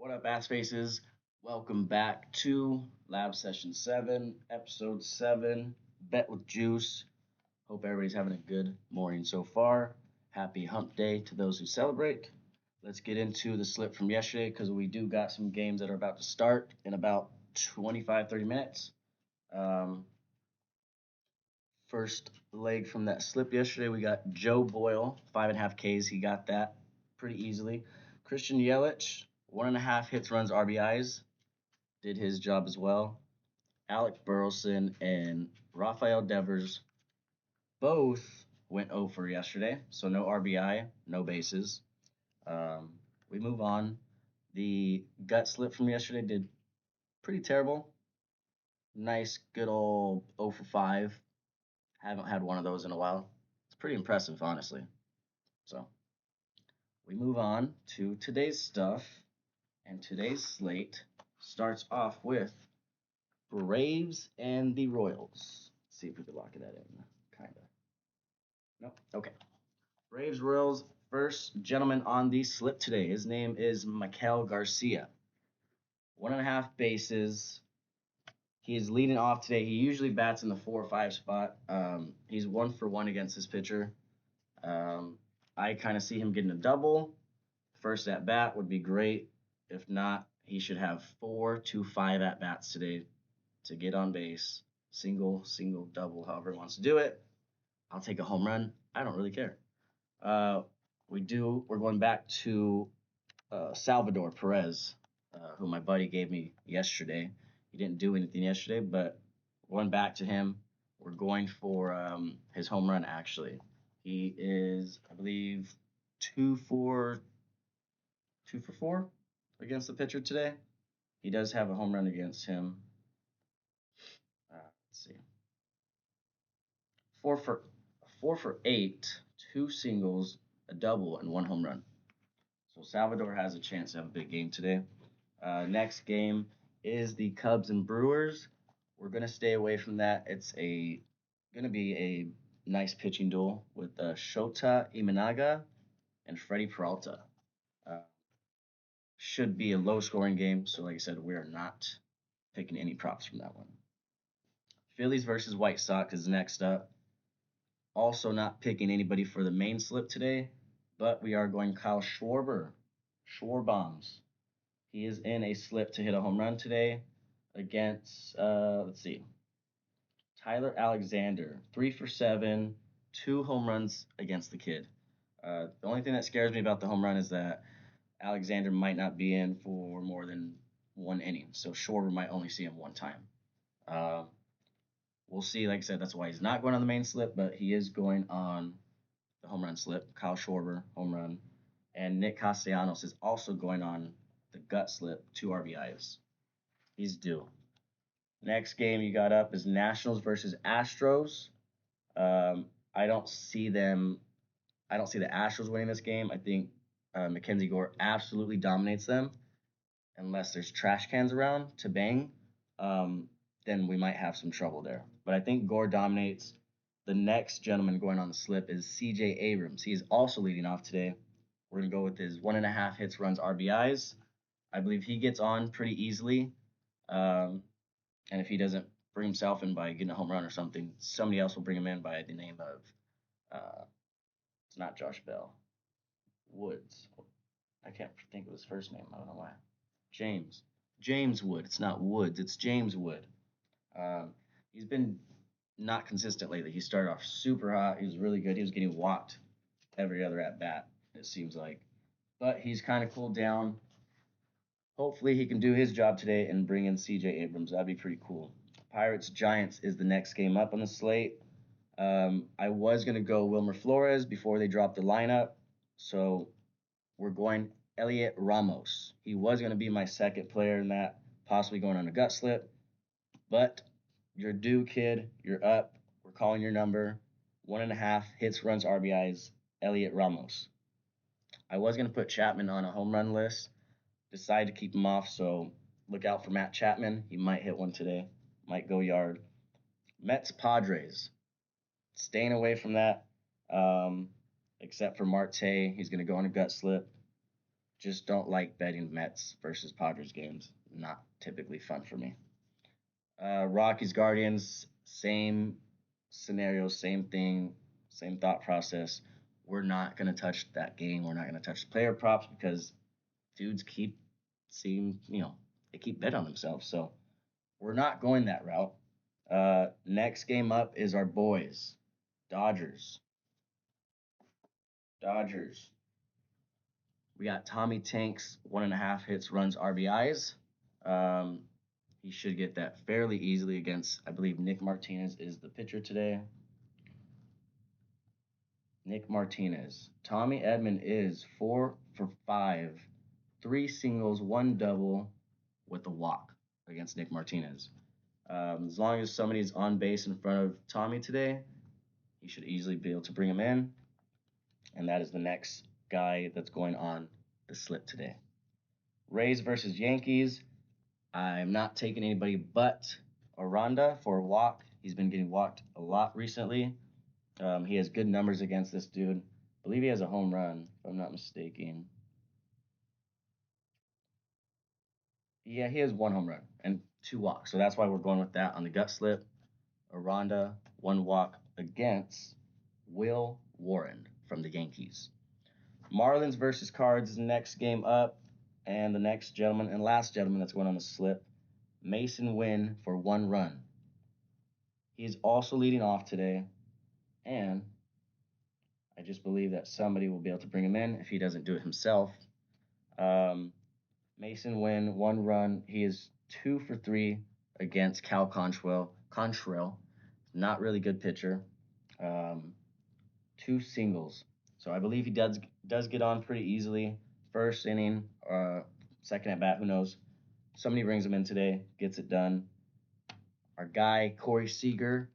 What up, ass faces? Welcome back to Lab Session 7, Episode 7, Bet with Juice. Hope everybody's having a good morning so far. Happy hump day to those who celebrate. Let's get into the slip from yesterday because we do got some games that are about to start in about 25-30 minutes. Um, First leg from that slip yesterday, we got Joe Boyle, 5.5 Ks. He got that pretty easily. Christian Yelich, 1.5 hits, runs, RBIs, did his job as well. Alec Burleson and Rafael Devers both went 0 for yesterday, so no RBI, no bases. Um, we move on. The gut slip from yesterday did pretty terrible. Nice, good old 0 for 5. Haven't had one of those in a while. It's pretty impressive, honestly. So we move on to today's stuff, and today's slate starts off with Braves and the Royals. Let's see if we can lock that in. Kinda. Nope. Okay. Braves Royals. First gentleman on the slip today. His name is Maikel Garcia. 1.5 bases. He is leading off today. He usually bats in the 4 or 5 spot. He's 1 for 1 against his pitcher. Um, I kind of see him getting a double. First at bat would be great. If not, he should have 4 to 5 at bats today to get on base. Single, single, double, however he wants to do it. I'll take a home run. I don't really care. Uh, we're going back to Salvador Perez, who my buddy gave me yesterday. He didn't do anything yesterday, but going back to him, we're going for his home run actually. He is, I believe, two for 2 for 4 against the pitcher today. He does have a home run against him. Let's see, 4 for 8, 2 singles, a double, and 1 home run. So Salvador has a chance to have a big game today. Next game is the Cubs and Brewers. We're gonna stay away from that. It's gonna be a nice pitching duel with Shota Imanaga and Freddie Peralta. Uh, should be a low-scoring game. So, like I said, we are not picking any props from that one. Phillies versus White Sox is next up. Also, not picking anybody for the main slip today, but we are going Kyle Schwarber. Schwarbombs. He is in a slip to hit a home run today against, let's see, Tyler Alexander. 3 for 7, 2 home runs against the kid. The only thing that scares me about the home run is that Alexander might not be in for more than 1 inning, so Schwarber might only see him 1 time. Uh, we'll see. Like I said, that's why he's not going on the main slip, but he is going on the home run slip. Kyle Schwarber, home run. And Nick Castellanos is also going on the gut slip, 2 RBIs. He's due. Next game you got up is Nationals versus Astros. Um, I don't see them. I don't see the Astros winning this game. I think Mackenzie Gore absolutely dominates them, unless there's trash cans around to bang. Um, then we might have some trouble there. But I think Gore dominates. The next gentleman going on the slip is C.J. Abrams. He is also leading off today. We're gonna go with his 1.5 hits, runs, RBIs. I believe he gets on pretty easily. Um, and if he doesn't bring himself in by getting a home run or something, somebody else will bring him in by the name of, it's not Josh Bell, Woods. I can't think of his first name. I don't know why. James. James Wood. It's not Woods. It's James Wood. Um, he's been not consistent lately. He started off super hot. He was really good. He was getting walked every other at bat, it seems like. But he's kind of cooled down. Hopefully he can do his job today and bring in CJ Abrams. That'd be pretty cool. Pirates Giants is the next game up on the slate. I was gonna go Wilmer Flores before they dropped the lineup, so we're going Elliot Ramos. He was gonna be my second player in that, possibly going on a gut slip, but you're due, kid. You're up. We're calling your number. 1.5 hits, runs, RBIs. Elliot Ramos. I was gonna put Chapman on a home run list. Decided to keep him off, so look out for Matt Chapman. He might hit one today. Might go yard. Mets Padres. Staying away from that, except for Marte. He's going to go on a gut slip. Just don't like betting Mets versus Padres games. Not typically fun for me. Rockies Guardians, same scenario, same thing, same thought process. We're not gonna touch that game. We're not gonna touch the player props because dudes keep seeing, they keep betting on themselves. So we're not going that route. Next game up is our boys, Dodgers. Dodgers. We got Tommy Tanks, 1.5 hits, runs, RBIs. Um, he should get that fairly easily against, I believe, Nick Martinez is the pitcher today. Nick Martinez. Tommy Edman is 4 for 5, 3 singles, 1 double with a walk against Nick Martinez. As long as somebody's on base in front of Tommy today, he should easily be able to bring him in. And that is the next guy that's going on the slip today. Rays versus Yankees. I'm not taking anybody but Aranda for a walk. He's been getting walked a lot recently. He has good numbers against this dude. I believe he has a home run, if I'm not mistaken. Yeah, he has 1 home run and 2 walks. So that's why we're going with that on the gut slip. Aranda, 1 walk against Will Warren from the Yankees. Marlins versus Cards is the next game up. And the next gentleman and last gentleman that's going on the slip, Mason Wynn for 1 run. He is also leading off today. And I just believe that somebody will be able to bring him in if he doesn't do it himself. Mason Wynn, 1 run. He is 2 for 3 against Cal Contrell, not really good pitcher. 2 singles. So I believe he does get on pretty easily. First inning, second at bat, who knows? Somebody brings him in today, gets it done. Our guy Corey Seager,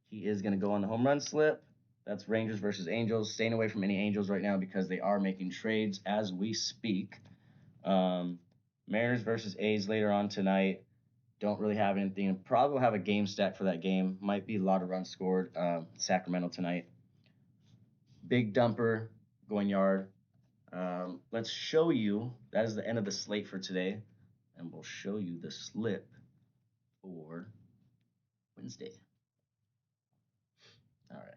he is going to go on the home run slip. That's Rangers versus Angels. Staying away from any Angels right now because they are making trades as we speak. Mariners versus A's later on tonight. Don't really have anything. Probably will have a game stack for that game. Might be a lot of runs scored. Sacramento tonight. Big dumper going yard. Let's show you. That is the end of the slate for today. And we'll show you the slip for Wednesday. All right.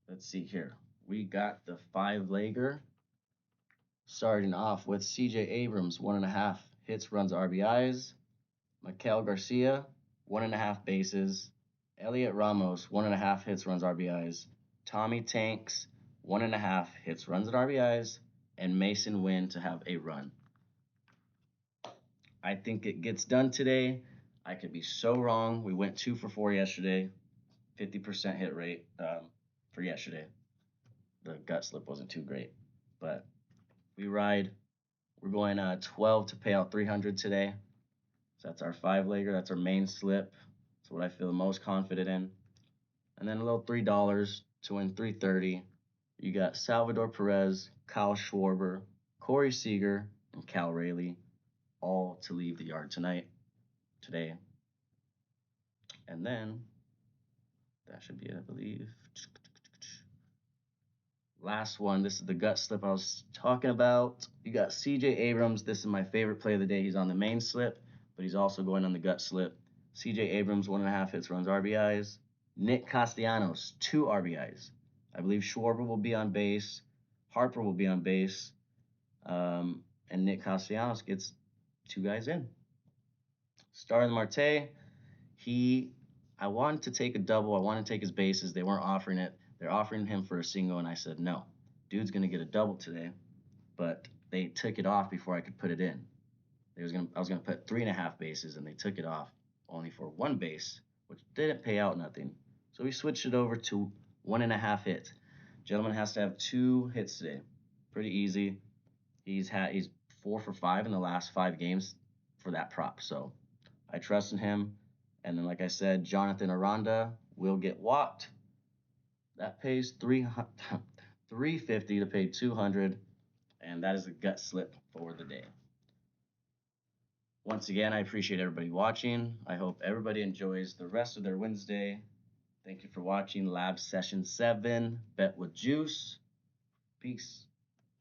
Let's see here. We got the 5-legger. Starting off with CJ Abrams, 1.5 hits, runs, RBIs. Maikel Garcia, 1.5 bases. Elliot Ramos, 1.5 hits, runs, RBIs. Tommy Tanks, 1.5 hits, runs, and RBIs. And Mason Wynn to have a run. I think it gets done today. I could be so wrong. We went 2 for 4 yesterday. 50% hit rate for yesterday. The gut slip wasn't too great. But we ride. We're going 12 to pay out 300 today. So that's our 5-legger. That's our main slip. That's what I feel the most confident in. And then a little $3 to win 330. You got Salvador Perez, Kyle Schwarber, Corey Seager, and Cal Rayleigh, all to leave the yard today. And then that should be it, I believe. Last one. This is the gut slip I was talking about. You got CJ Abrams. This is my favorite play of the day. He's on the main slip, but he's also going on the gut slip. CJ Abrams, 1.5 hits, runs, RBIs. Nick Castellanos, 2 RBIs. I believe Schwarber will be on base. Harper will be on base. And Nick Castellanos gets 2 guys in. Starling Marte, I wanted to take a double. I wanted to take his bases. They weren't offering it. They're offering him for a single, and I said, no. Dude's going to get a double today. But they took it off before I could put it in. I was going to put 3.5 bases, and they took it off only for 1 base, which didn't pay out nothing. So we switched it over to 1.5 hits. Gentleman has to have 2 hits today. Pretty easy. He's 4 for 5 in the last 5 games for that prop. So I trust in him. And then, like I said, Jonathan Aranda will get walked. That pays $350 to pay $200, and that is a gut slip for the day. Once again, I appreciate everybody watching. I hope everybody enjoys the rest of their Wednesday. Thank you for watching Lab Session 7, Bet with Juice. Peace.